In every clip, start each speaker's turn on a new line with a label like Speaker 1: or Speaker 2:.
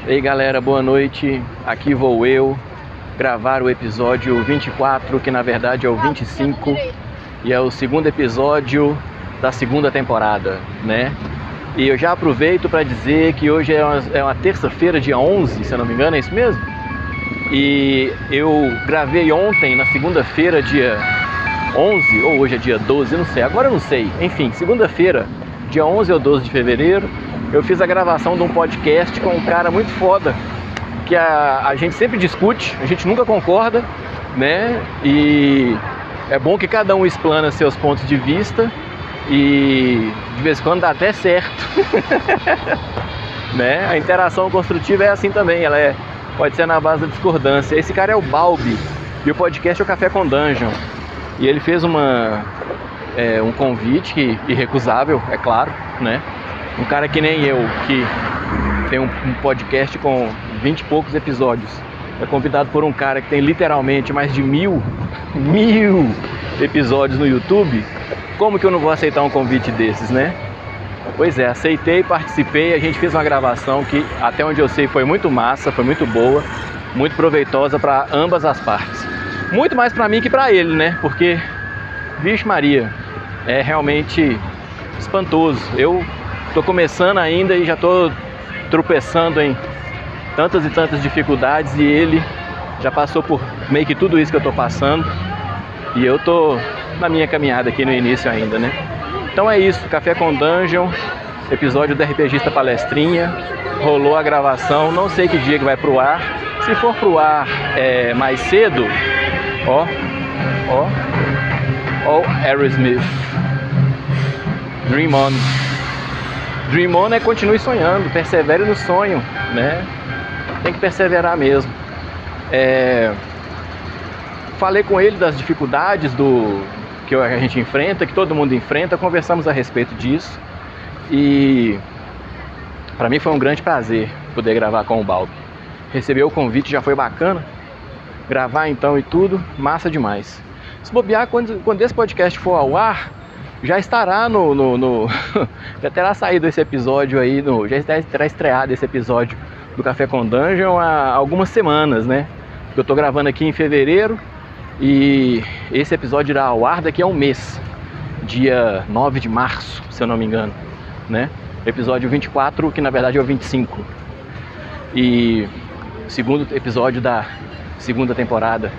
Speaker 1: Ei galera, boa noite, aqui vou eu gravar o episódio 24, que na verdade é o 25 e é o segundo episódio da segunda temporada, né? E eu já aproveito para dizer que hoje é uma terça-feira, dia 11, se eu não me engano, é isso mesmo? E eu gravei ontem, na segunda-feira, dia 11, ou hoje é dia 12, não sei, agora eu não sei. Enfim, segunda-feira, dia 11 ou 12 de fevereiro, eu fiz a gravação de um podcast com um cara muito foda, que a gente sempre discute, a gente nunca concorda, né? E é bom que cada um explana seus pontos de vista e de vez em quando dá até certo. Né? A interação construtiva é assim também, pode ser na base da discordância. Esse cara é o Balbi e o podcast é o Café com Dungeon. E ele fez um convite irrecusável, é claro, né? Um cara que nem eu, que tem um podcast com 20 e poucos episódios, é convidado por um cara que tem literalmente mais de mil episódios no YouTube. Como que eu não vou aceitar um convite desses, né? Pois é, aceitei, participei, a gente fez uma gravação que, até onde eu sei, foi muito massa, foi muito boa, muito proveitosa para ambas as partes. Muito mais para mim que para ele, né? Porque, vixe Maria, é realmente espantoso. Eu tô começando ainda e já tô tropeçando em tantas e tantas dificuldades, e ele já passou por meio que tudo isso que eu tô passando, e eu tô na minha caminhada aqui no início ainda, né? Então é isso, Café com Dungeon, episódio do RPGista Palestrinha, rolou a gravação, não sei que dia que vai pro ar. Se for pro ar mais cedo, ó Aerosmith, Dream On. Dream On é continue sonhando, persevere no sonho, né? Tem que perseverar mesmo. Falei com ele das dificuldades que a gente enfrenta, que todo mundo enfrenta, conversamos a respeito disso. E para mim foi um grande prazer poder gravar com o Balbi. Receber o convite já foi bacana. Gravar então e tudo, massa demais. Se bobear, quando esse podcast for ao ar, já estará já terá saído esse episódio aí, já terá estreado esse episódio do Café com Dungeon há algumas semanas, né? Eu tô gravando aqui em fevereiro e esse episódio irá ao ar daqui a um mês, dia 9 de março, se eu não me engano, né? Episódio 24, que na verdade é o 25. E segundo episódio da segunda temporada,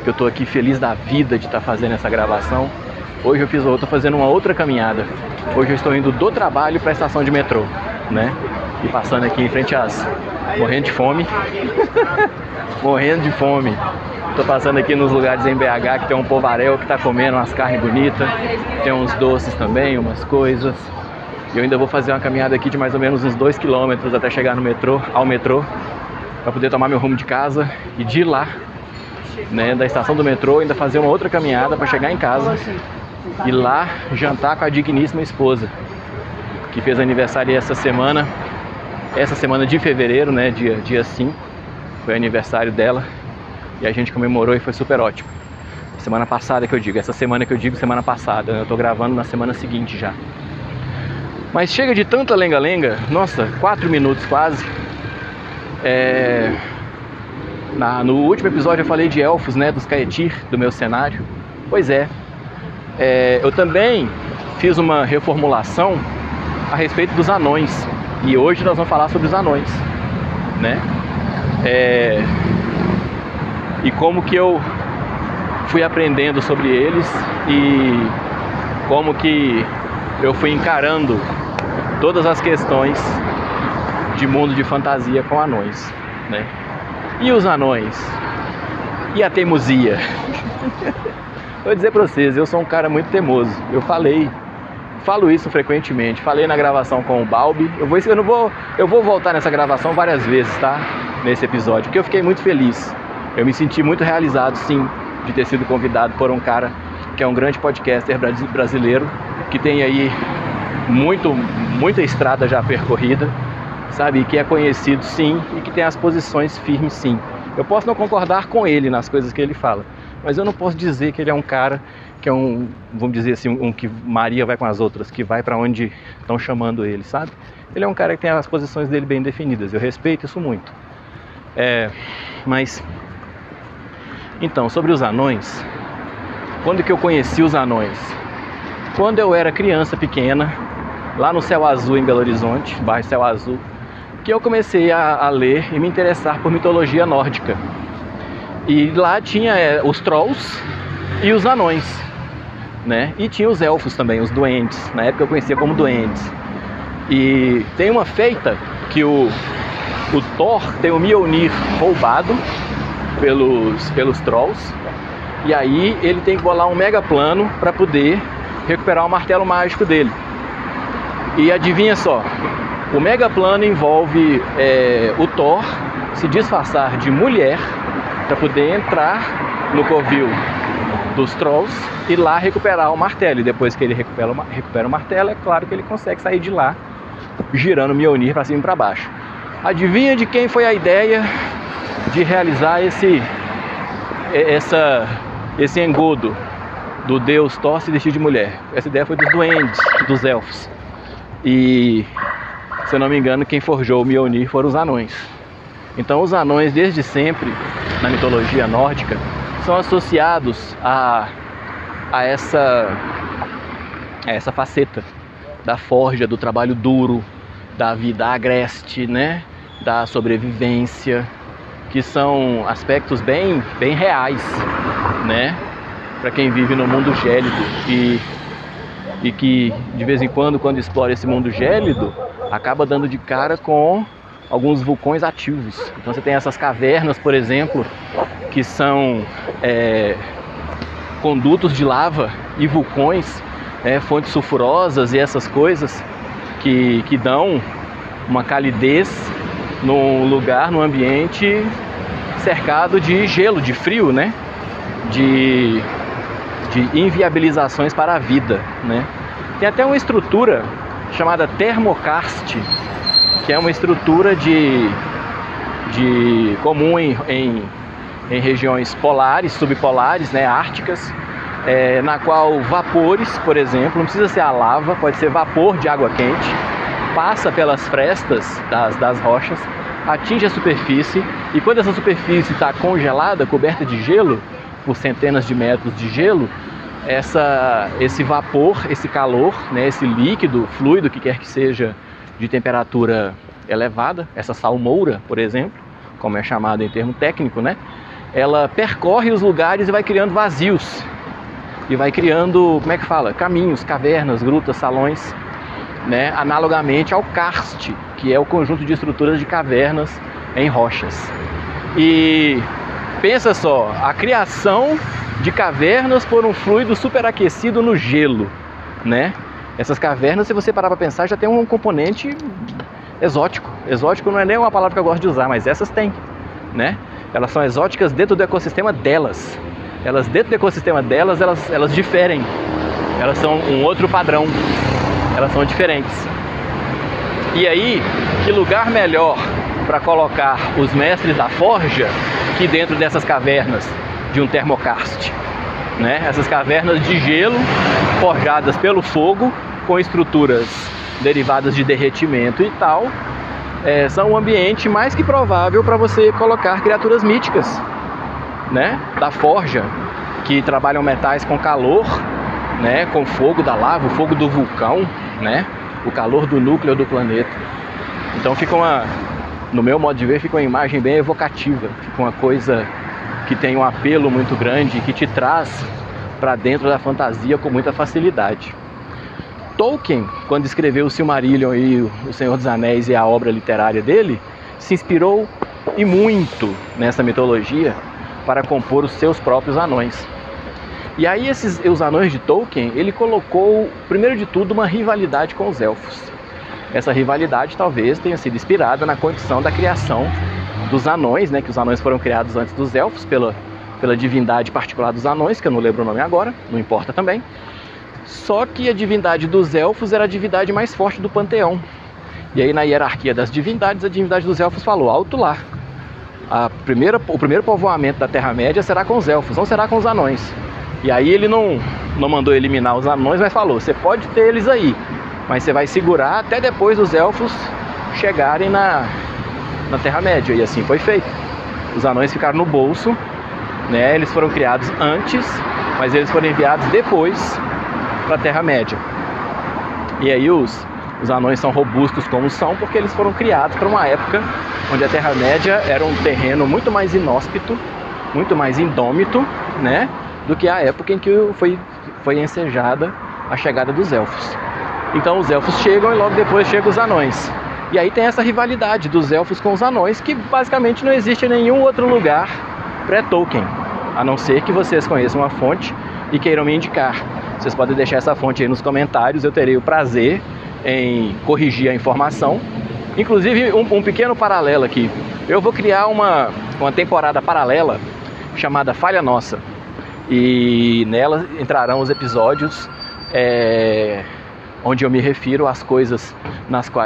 Speaker 1: que eu tô aqui feliz da vida de estar fazendo essa gravação. Hoje eu tô fazendo uma outra caminhada. Hoje eu estou indo do trabalho para a estação de metrô, né? E passando aqui em frente morrendo de fome. Morrendo de fome. Tô passando aqui nos lugares em BH que tem um povaréu que tá comendo umas carnes bonitas. Tem uns doces também, umas coisas. E eu ainda vou fazer uma caminhada aqui de mais ou menos uns 2 km até chegar ao metrô, para poder tomar meu rumo de casa e de lá, né, da estação do metrô, ainda fazer uma outra caminhada para chegar em casa e lá jantar com a digníssima esposa, que fez aniversário essa semana de fevereiro, né, dia 5, foi aniversário dela, e a gente comemorou e foi super ótimo. Semana passada que eu digo, essa semana que eu digo semana passada, né, eu tô gravando na semana seguinte já. Mas chega de tanta lenga-lenga, nossa, 4 minutos quase. No último episódio eu falei de elfos, né, dos Caetir, do meu cenário. Pois é, eu também fiz uma reformulação a respeito dos anões. E hoje nós vamos falar sobre os anões, né? E como que eu fui aprendendo sobre eles e como que eu fui encarando todas as questões de mundo de fantasia com anões, né? E os anões? E a teimosia? Vou dizer pra vocês, eu sou um cara muito teimoso. Falo isso frequentemente. Falei na gravação com o Balbi. Eu vou voltar nessa gravação várias vezes, tá? Nesse episódio, porque eu fiquei muito feliz. Eu me senti muito realizado, sim, de ter sido convidado por um cara que é um grande podcaster brasileiro, que tem aí muita estrada já percorrida, sabe? Que é conhecido, sim, e que tem as posições firmes, sim. Eu posso não concordar com ele nas coisas que ele fala, mas eu não posso dizer que ele é um cara que é vamos dizer assim, que Maria vai com as outras, que vai para onde estão chamando ele, sabe? Ele é um cara que tem as posições dele bem definidas, eu respeito isso muito. Mas, então, sobre os anões, quando que eu conheci os anões? Quando eu era criança pequena, lá no Céu Azul em Belo Horizonte, bairro Céu Azul, que eu comecei a ler e me interessar por mitologia nórdica. E lá tinha os trolls e os anões, né? E tinha os elfos também, os duendes. Na época eu conhecia como duendes. E tem uma feita que o Thor tem o Mjolnir roubado pelos trolls. E aí ele tem que bolar um mega plano para poder recuperar o martelo mágico dele. E adivinha só, o mega plano envolve o Thor se disfarçar de mulher para poder entrar no covil dos trolls e lá recuperar o martelo. E depois que ele recupera o martelo, é claro que ele consegue sair de lá girando o Mjolnir para cima e para baixo. Adivinha de quem foi a ideia de realizar esse engodo do deus Thor se vestir de mulher? Essa ideia foi dos duendes, dos elfos. E, se eu não me engano, quem forjou o Mjolnir foram os anões. Então os anões, desde sempre, na mitologia nórdica, são associados a essa faceta da forja, do trabalho duro, da vida agreste, né? Da sobrevivência, que são aspectos bem reais, né? Para quem vive no mundo gélido e que de vez em quando explora esse mundo gélido, acaba dando de cara com alguns vulcões ativos. Então você tem essas cavernas, por exemplo, que são condutos de lava e vulcões, fontes sulfurosas e essas coisas que dão uma calidez num lugar, num ambiente cercado de gelo, de frio, né? De inviabilizações para a vida, né? Tem até uma estrutura chamada termokarst, que é uma estrutura comum em regiões polares, subpolares, né, árticas, na qual vapores, por exemplo, não precisa ser a lava, pode ser vapor de água quente, passa pelas frestas das rochas, atinge a superfície, e quando essa superfície está congelada, coberta de gelo, por centenas de metros de gelo, esse vapor, esse calor, né, esse líquido, fluido, que quer que seja, de temperatura elevada, essa salmoura, por exemplo, como é chamada em termo técnico, né, ela percorre os lugares e vai criando vazios, e vai criando, como é que fala, caminhos, cavernas, grutas, salões, né, analogamente ao karst, que é o conjunto de estruturas de cavernas em rochas. E pensa só, a criação de cavernas por um fluido superaquecido no gelo, né? Essas cavernas, se você parar para pensar, já tem um componente exótico. Exótico não é nem uma palavra que eu gosto de usar, mas essas têm, né? Elas são exóticas dentro do ecossistema delas. Elas dentro do ecossistema delas, elas diferem. Elas são um outro padrão. Elas são diferentes. E aí, que lugar melhor para colocar os mestres da forja que dentro dessas cavernas de um termokarst, né? Essas cavernas de gelo forjadas pelo fogo, com estruturas derivadas de derretimento e tal, são um ambiente mais que provável para você colocar criaturas míticas, né? Da forja, que trabalham metais com calor, né? Com fogo da lava, o fogo do vulcão, né? O calor do núcleo do planeta. Então no meu modo de ver, fica uma imagem bem evocativa, fica uma coisa que tem um apelo muito grande, que te traz para dentro da fantasia com muita facilidade. Tolkien, quando escreveu o Silmarillion e o Senhor dos Anéis e a obra literária dele, se inspirou e muito nessa mitologia para compor os seus próprios anões. E aí os anões de Tolkien, ele colocou, primeiro de tudo, uma rivalidade com os elfos. Essa rivalidade talvez tenha sido inspirada na condição da criação dos anões, né, que os anões foram criados antes dos elfos pela divindade particular dos anões, que eu não lembro o nome agora, não importa também. Só que a divindade dos elfos era a divindade mais forte do panteão. E aí na hierarquia das divindades, a divindade dos elfos falou: alto lá, o primeiro povoamento da Terra-média será com os elfos, não será com os anões. E aí ele não mandou eliminar os anões, mas falou: você pode ter eles aí, mas você vai segurar até depois dos elfos chegarem na Terra-média, e assim foi feito. Os anões ficaram no bolso, né? Eles foram criados antes, mas eles foram enviados depois para a Terra-média. E aí os anões são robustos como são, porque eles foram criados para uma época onde a Terra-média era um terreno muito mais inóspito, muito mais indômito, né? Do que a época em que foi ensejada a chegada dos elfos. Então os elfos chegam e logo depois chegam os anões. E aí tem essa rivalidade dos elfos com os anões, que basicamente não existe em nenhum outro lugar pré-Tolkien, a não ser que vocês conheçam uma fonte e queiram me indicar. Vocês podem deixar essa fonte aí nos comentários, eu terei o prazer em corrigir a informação. Inclusive um pequeno paralelo aqui, eu vou criar uma temporada paralela chamada Falha Nossa, e nela entrarão os episódios onde eu me refiro às coisas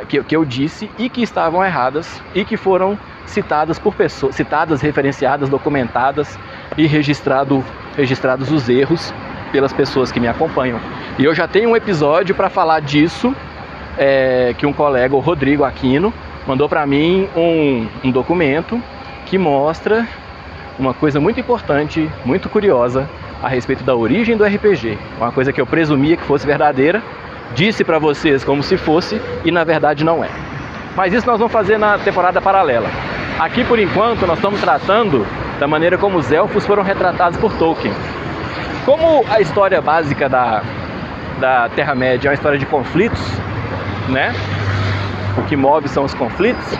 Speaker 1: que eu disse e que estavam erradas e que foram citadas por pessoas, referenciadas, documentadas e registrados os erros pelas pessoas que me acompanham. E eu já tenho um episódio para falar disso, que um colega, o Rodrigo Aquino, mandou para mim um documento que mostra uma coisa muito importante, muito curiosa a respeito da origem do RPG. Uma coisa que eu presumia que fosse verdadeira, disse para vocês como se fosse e na verdade não é. Mas isso nós vamos fazer na temporada paralela. Aqui por enquanto nós estamos tratando da maneira como os elfos foram retratados por Tolkien. Como a história básica da Terra-média é uma história de conflitos, né? O que move são os conflitos.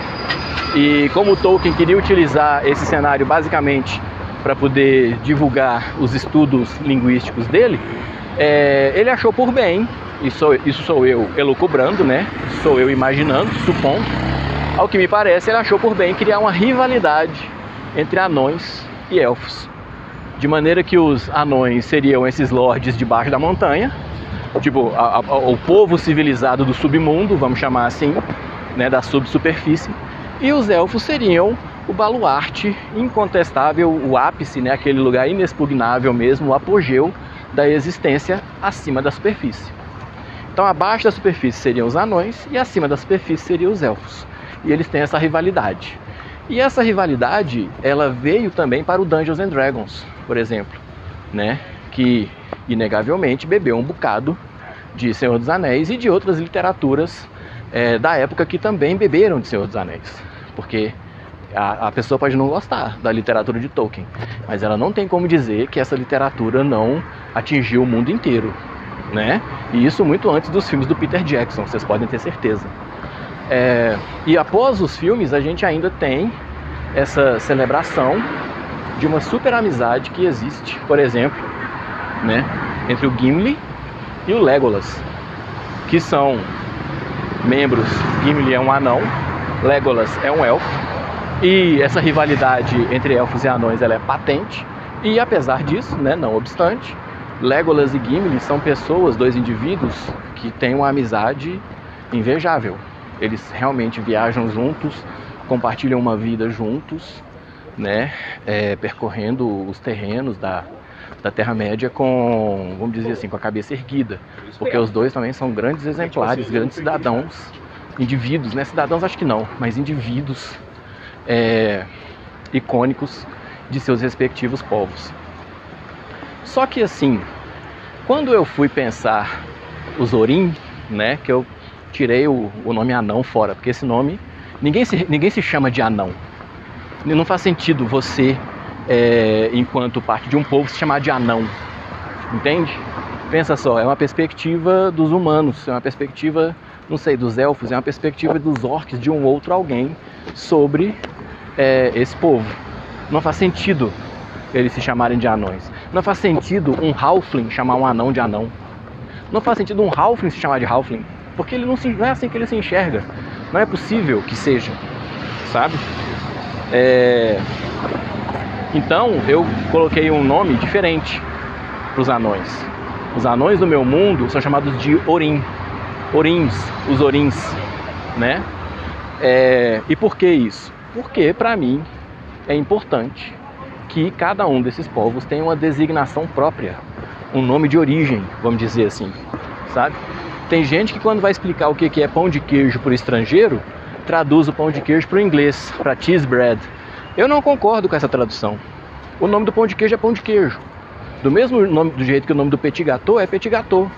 Speaker 1: E como o Tolkien queria utilizar esse cenário basicamente para poder divulgar os estudos linguísticos dele, ele achou por bem, isso sou eu elucubrando, né? Sou eu imaginando, supondo. Ao que me parece, ele achou por bem criar uma rivalidade entre anões e elfos. De maneira que os anões seriam esses lordes debaixo da montanha, tipo o povo civilizado do submundo, vamos chamar assim, né, da subsuperfície. E os elfos seriam o baluarte incontestável, o ápice, né, aquele lugar inexpugnável mesmo, o apogeu da existência acima da superfície. Então abaixo da superfície seriam os anões e acima da superfície seriam os elfos. E eles têm essa rivalidade. E essa rivalidade, ela veio também para o Dungeons and Dragons, por exemplo, né, que inegavelmente bebeu um bocado de Senhor dos Anéis e de outras literaturas da época que também beberam de Senhor dos Anéis. Porque a pessoa pode não gostar da literatura de Tolkien, mas ela não tem como dizer que essa literatura não atingiu o mundo inteiro, né? E isso muito antes dos filmes do Peter Jackson, vocês podem ter certeza. E após os filmes a gente ainda tem essa celebração de uma super amizade que existe, por exemplo, né, entre o Gimli e o Legolas, que são membros. Gimli é um anão, Legolas é um elfo, e essa rivalidade entre elfos e anões ela é patente. E apesar disso, né, não obstante, Legolas e Gimli são pessoas, dois indivíduos que têm uma amizade invejável. Eles realmente viajam juntos, compartilham uma vida juntos, né, percorrendo os terrenos da Terra-média com, vamos dizer assim, com a cabeça erguida, porque os dois também são grandes exemplares, grandes cidadãos, indivíduos, né, cidadãos acho que não, mas indivíduos icônicos de seus respectivos povos. Só que assim, quando eu fui pensar os Orin, né, que eu tirei o nome anão fora, porque esse nome, ninguém se chama de anão. Não faz sentido você, enquanto parte de um povo, se chamar de anão, entende? Pensa só, é uma perspectiva dos humanos, é uma perspectiva, não sei, dos elfos, é uma perspectiva dos orcs, de um outro alguém sobre esse povo. Não faz sentido eles se chamarem de anões. Não faz sentido um halfling chamar um anão de anão. Não faz sentido um halfling se chamar de halfling, porque ele não é assim que ele se enxerga. Não é possível que seja, sabe? Então eu coloquei um nome diferente para os anões. Os anões do meu mundo são chamados de Orin. Orins, os Orins, né? E por que isso? Porque para mim é importante que cada um desses povos tenha uma designação própria, um nome de origem, vamos dizer assim, sabe? Tem gente que quando vai explicar o que é pão de queijo para o estrangeiro, traduz o pão de queijo para o inglês, para cheese bread. Eu não concordo com essa tradução. O nome do pão de queijo é pão de queijo. Do mesmo nome, do jeito que o nome do petit gâteau é petit gâteau.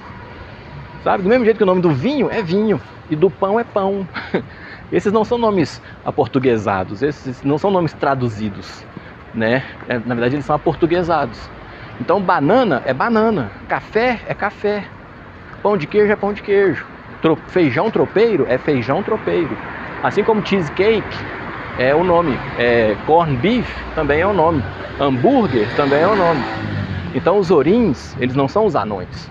Speaker 1: Sabe? Do mesmo jeito que o nome do vinho é vinho e do pão é pão. Esses não são nomes aportuguesados, esses não são nomes traduzidos, né? Na verdade eles são aportuguesados. Então banana é banana, café é café, pão de queijo é pão de queijo, feijão tropeiro é feijão tropeiro. Assim como cheesecake é o nome, corn beef também é o nome, hambúrguer também é o nome. Então os orins, eles não são os anões,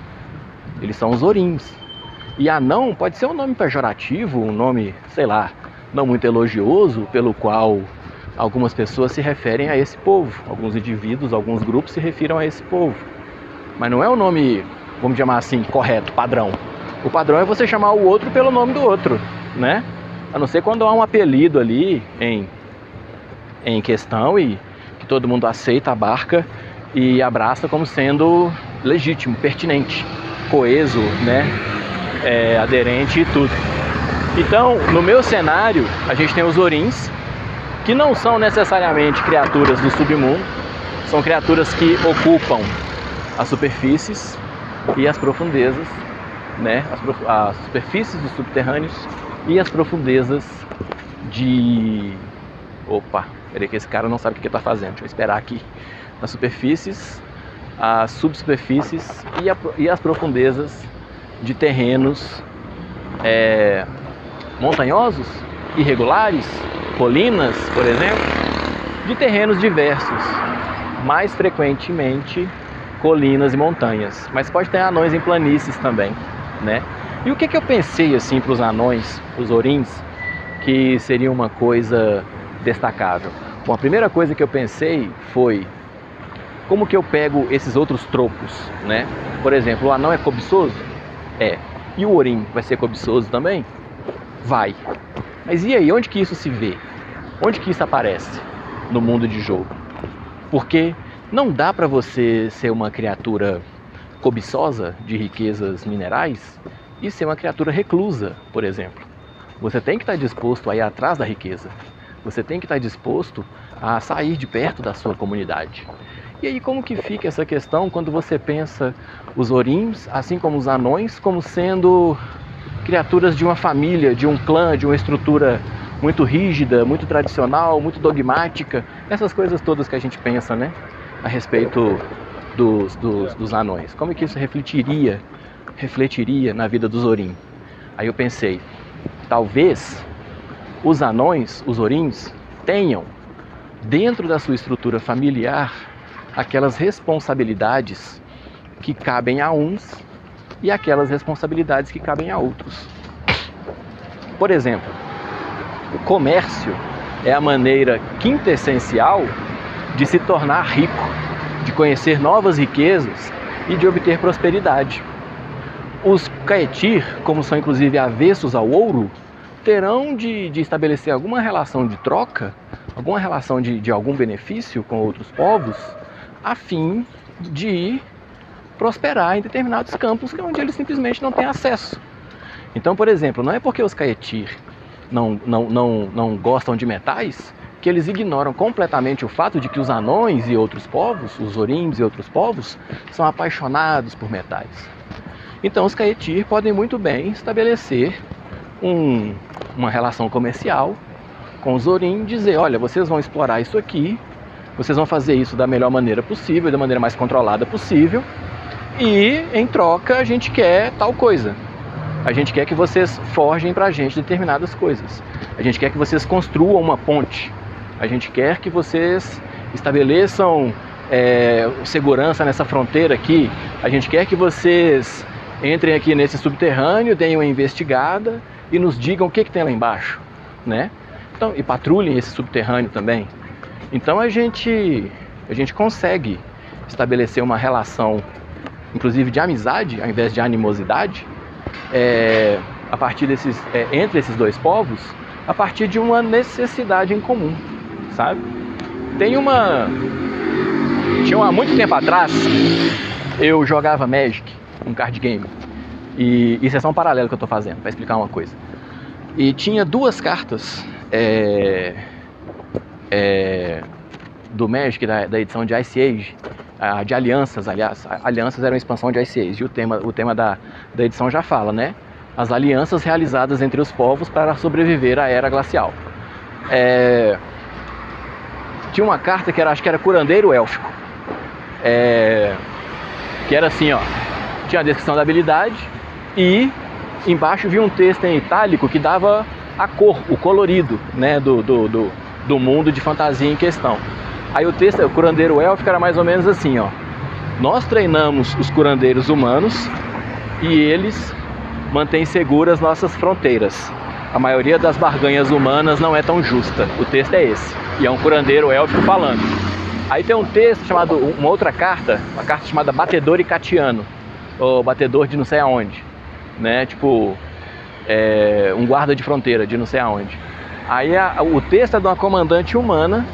Speaker 1: eles são os orins. E anão pode ser um nome pejorativo, um nome, sei lá, não muito elogioso, pelo qual algumas pessoas se referem a esse povo. Alguns indivíduos, alguns grupos se refiram a esse povo. Mas não é o nome, vamos chamar assim, correto, padrão. O padrão é você chamar o outro pelo nome do outro, né? A não ser quando há um apelido ali em questão e que todo mundo aceita, abarca e abraça como sendo legítimo, pertinente, coeso, né? Aderente e tudo. Então, no meu cenário, a gente tem os orins, que não são necessariamente criaturas do submundo, são criaturas que ocupam as superfícies e as profundezas, né? As superfícies dos subterrâneos e as profundezas de... Opa, peraí que esse cara não sabe o que ele está fazendo, deixa eu esperar aqui. As superfícies, as subsuperfícies e as profundezas de terrenos montanhosos, irregulares, colinas, por exemplo, de terrenos diversos, mais frequentemente colinas e montanhas, mas pode ter anões em planícies também, né? E o que eu pensei assim para os anões, os orins, que seria uma coisa destacável? Bom, a primeira coisa que eu pensei foi como que eu pego esses outros tropos, né? Por exemplo, o anão é cobiçoso? É. E o orim vai ser cobiçoso também? Vai. Mas e aí, onde que isso se vê? Onde que isso aparece no mundo de jogo? Porque não dá para você ser uma criatura cobiçosa de riquezas minerais e ser uma criatura reclusa, por exemplo. Você tem que estar disposto a ir atrás da riqueza. Você tem que estar disposto a sair de perto da sua comunidade. E aí como que fica essa questão quando você pensa os orins, assim como os anões, como sendo criaturas de uma família, de um clã, de uma estrutura muito rígida, muito tradicional, muito dogmática, essas coisas todas que a gente pensa, né, a respeito dos anões. Como é que isso refletiria na vida dos orins? Aí eu pensei, talvez os anões, os orins, tenham dentro da sua estrutura familiar aquelas responsabilidades que cabem a uns e aquelas responsabilidades que cabem a outros. Por exemplo, o comércio é a maneira quintessencial de se tornar rico, de conhecer novas riquezas e de obter prosperidade. Os caetir, como são inclusive avessos ao ouro, terão de estabelecer alguma relação de troca, alguma relação de algum benefício com outros povos, a fim de prosperar em determinados campos onde eles simplesmente não têm acesso. Então, por exemplo, não é porque os caetir não gostam de metais que eles ignoram completamente o fato de que os anões e outros povos, os orims e outros povos, são apaixonados por metais. Então os caetir podem muito bem estabelecer uma relação comercial com os orim, dizer, olha, vocês vão explorar isso aqui, vocês vão fazer isso da melhor maneira possível, da maneira mais controlada possível, e em troca a gente quer tal coisa. A gente quer que vocês forjem pra gente determinadas coisas. A gente quer que vocês construam uma ponte. A gente quer que vocês estabeleçam segurança nessa fronteira aqui. A gente quer que vocês entrem aqui nesse subterrâneo, deem uma investigada e nos digam o que tem lá embaixo, né? Então, e patrulhem esse subterrâneo também. Então a gente consegue estabelecer uma relação, inclusive de amizade, ao invés de animosidade, a partir entre esses dois povos, a partir de uma necessidade em comum, sabe? Tinha há muito tempo atrás, eu jogava Magic, um card game, E isso é só um paralelo que eu estou fazendo, para explicar uma coisa. E tinha duas cartas do Magic, da edição de Ice Age, de alianças, aliás. Alianças era uma expansão de Ice Age, e o tema da edição já fala, né? As alianças realizadas entre os povos para sobreviver à Era Glacial. Tinha uma carta que acho que era Curandeiro Élfico, que era assim, ó, tinha a descrição da habilidade e embaixo vinha um texto em itálico que dava a cor, o colorido, né, do mundo de fantasia em questão. Aí o texto, o Curandeiro Élfico, era mais ou menos assim, ó: nós treinamos os curandeiros humanos e eles mantêm seguras nossas fronteiras. A maioria das barganhas humanas não é tão justa. O texto é esse. E é um curandeiro élfico falando. Aí tem um texto chamado, uma outra carta, uma carta chamada Batedor Icatiano, ou Batedor de não sei aonde, né? Tipo, um guarda de fronteira de não sei aonde. Aí o texto é de uma comandante humana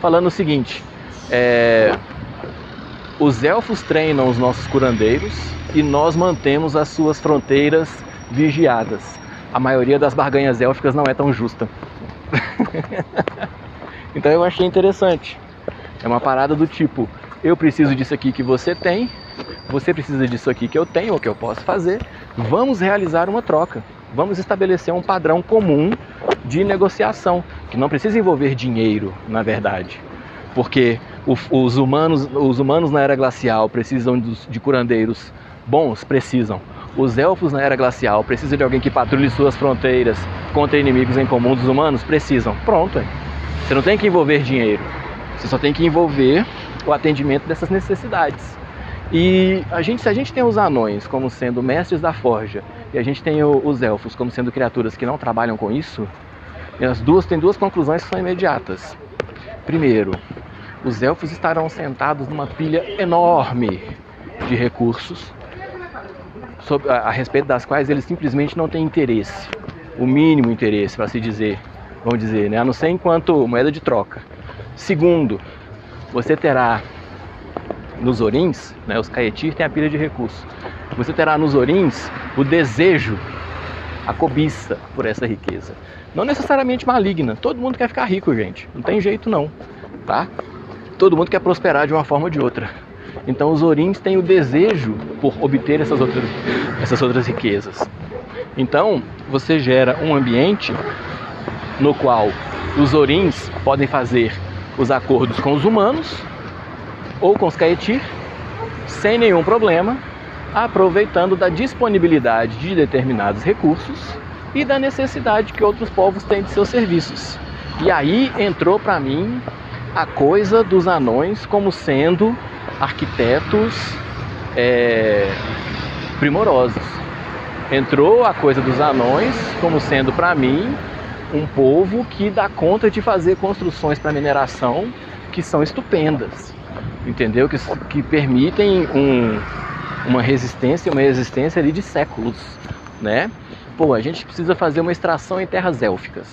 Speaker 1: falando o seguinte: os elfos treinam os nossos curandeiros e nós mantemos as suas fronteiras vigiadas. A maioria das barganhas élficas não é tão justa. Então eu achei interessante. É uma parada do tipo: eu preciso disso aqui que você tem, você precisa disso aqui que eu tenho ou que eu posso fazer. Vamos realizar uma troca. Vamos estabelecer um padrão comum de negociação, que não precisa envolver dinheiro, na verdade. Porque os humanos na Era Glacial precisam de curandeiros bons, precisam. Os elfos na Era Glacial precisam de alguém que patrulhe suas fronteiras contra inimigos em comum dos humanos? Precisam. Pronto. Você não tem que envolver dinheiro. Você só tem que envolver o atendimento dessas necessidades. E se a gente tem os anões como sendo mestres da forja, e a gente tem os elfos como sendo criaturas que não trabalham com isso, tem duas conclusões que são imediatas. Primeiro, os elfos estarão sentados numa pilha enorme de recursos, a respeito das quais eles simplesmente não têm interesse, o mínimo interesse, para se dizer, vamos dizer, né? A não ser enquanto moeda de troca. Segundo, você terá nos Orins, né, os Caetir têm a pilha de recursos, você terá nos Orins o desejo, a cobiça por essa riqueza. Não necessariamente maligna, todo mundo quer ficar rico, gente, não tem jeito não, tá? Todo mundo quer prosperar de uma forma ou de outra. Então os Orins têm o desejo por obter essas outras riquezas. Então você gera um ambiente no qual os Orins podem fazer os acordos com os humanos ou com os Caetir sem nenhum problema, aproveitando da disponibilidade de determinados recursos e da necessidade que outros povos têm de seus serviços. E aí entrou para mim a coisa dos anões como sendo arquitetos primorosos. Entrou a coisa dos anões como sendo para mim um povo que dá conta de fazer construções para mineração que são estupendas, entendeu? Que permitem uma resistência ali de séculos, né? Pô, a gente precisa fazer uma extração em terras élficas.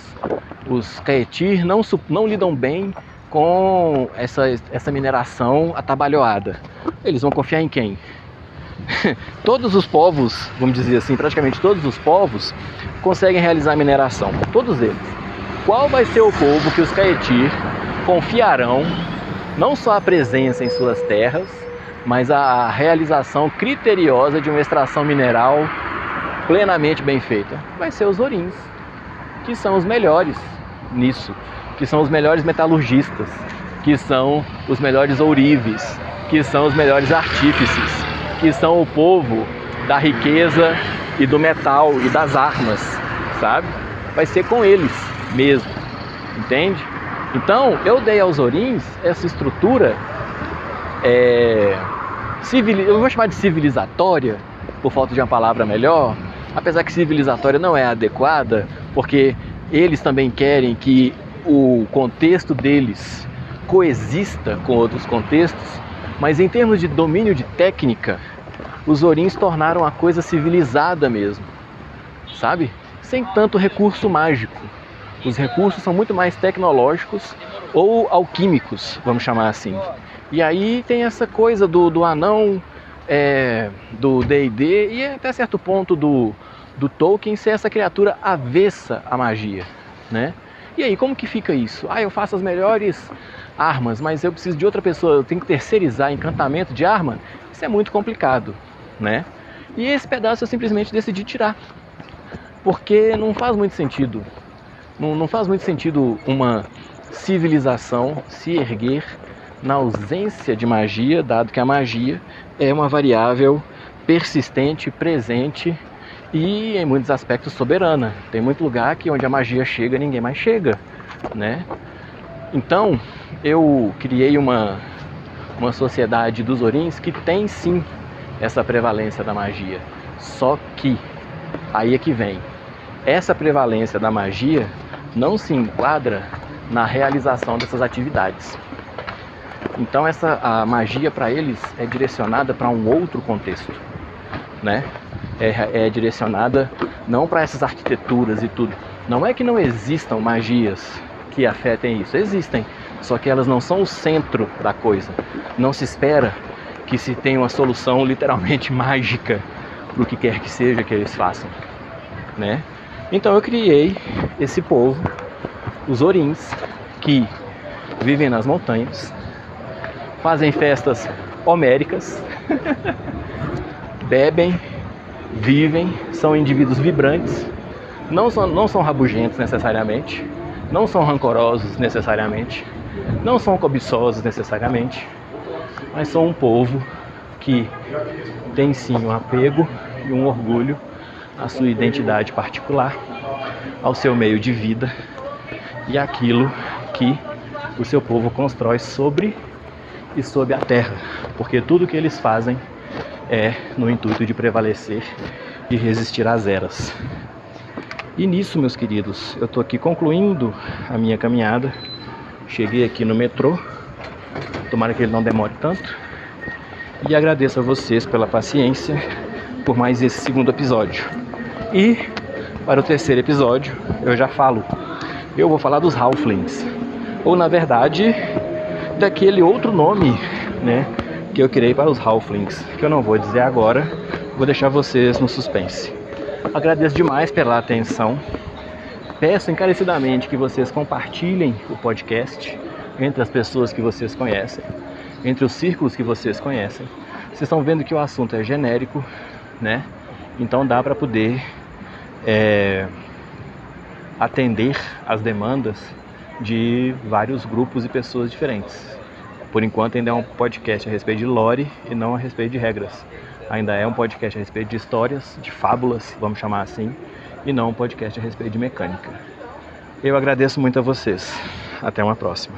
Speaker 1: Os Caetir não lidam bem com essa mineração atabalhoada. Eles vão confiar em quem? Todos os povos, vamos dizer assim, praticamente todos os povos conseguem realizar mineração, todos eles. Qual vai ser o povo que os Caetir confiarão não só a presença em suas terras, mas a realização criteriosa de uma extração mineral plenamente bem feita? Vai ser os Orins, que são os melhores nisso, que são os melhores metalurgistas, que são os melhores ourives, que são os melhores artífices, que são o povo da riqueza e do metal e das armas, sabe? Vai ser com eles mesmo, entende? Então, eu dei aos Orins essa estrutura, eu vou chamar de civilizatória, por falta de uma palavra melhor, apesar que civilizatória não é adequada, porque eles também querem que o contexto deles coexista com outros contextos, mas em termos de domínio de técnica, os Orins tornaram a coisa civilizada mesmo, sabe? Sem tanto recurso mágico. Os recursos são muito mais tecnológicos ou alquímicos, vamos chamar assim. E aí tem essa coisa do anão do D&D e até certo ponto do Tolkien ser essa criatura avessa à magia, né? E aí, como que fica isso? Eu faço as melhores armas, mas eu preciso de outra pessoa, eu tenho que terceirizar encantamento de arma? Isso é muito complicado, né? E esse pedaço eu simplesmente decidi tirar, porque não faz muito sentido. Não faz muito sentido uma civilização se erguer na ausência de magia, dado que a magia é uma variável persistente, presente e em muitos aspectos soberana. Tem muito lugar que onde a magia chega, ninguém mais chega, né? Então, eu criei uma sociedade dos Orins que tem sim essa prevalência da magia. Só que, aí é que vem, essa prevalência da magia não se enquadra na realização dessas atividades. Então a magia para eles é direcionada para um outro contexto, né? É direcionada não para essas arquiteturas e tudo. Não é que não existam magias que afetem isso, existem, só que elas não são o centro da coisa. Não se espera que se tenha uma solução literalmente mágica para o que quer que seja que eles façam, né? Então eu criei esse povo, os Orins, que vivem nas montanhas, fazem festas homéricas, bebem, vivem, são indivíduos vibrantes, não são rabugentos necessariamente, não são rancorosos necessariamente, não são cobiçosos necessariamente, mas são um povo que tem sim um apego e um orgulho à sua identidade particular, ao seu meio de vida e àquilo que o seu povo constrói sobre e sob a terra, porque tudo que eles fazem é no intuito de prevalecer e resistir às eras. E nisso, meus queridos, eu estou aqui concluindo a minha caminhada. Cheguei aqui no metrô, tomara que ele não demore tanto, e agradeço a vocês pela paciência por mais esse segundo episódio. E para o terceiro episódio eu vou falar dos Halflings, ou na verdade daquele outro nome, né, que eu criei para os Halflings, que eu não vou dizer agora, vou deixar vocês no suspense. Agradeço demais pela atenção, peço encarecidamente que vocês compartilhem o podcast entre as pessoas que vocês conhecem, entre os círculos que vocês conhecem. Vocês estão vendo que o assunto é genérico, né? Então dá para poder atender as demandas de vários grupos e pessoas diferentes. Por enquanto ainda é um podcast a respeito de lore e não a respeito de regras. Ainda é um podcast a respeito de histórias, de fábulas, vamos chamar assim, e não um podcast a respeito de mecânica. Eu agradeço muito a vocês. Até uma próxima.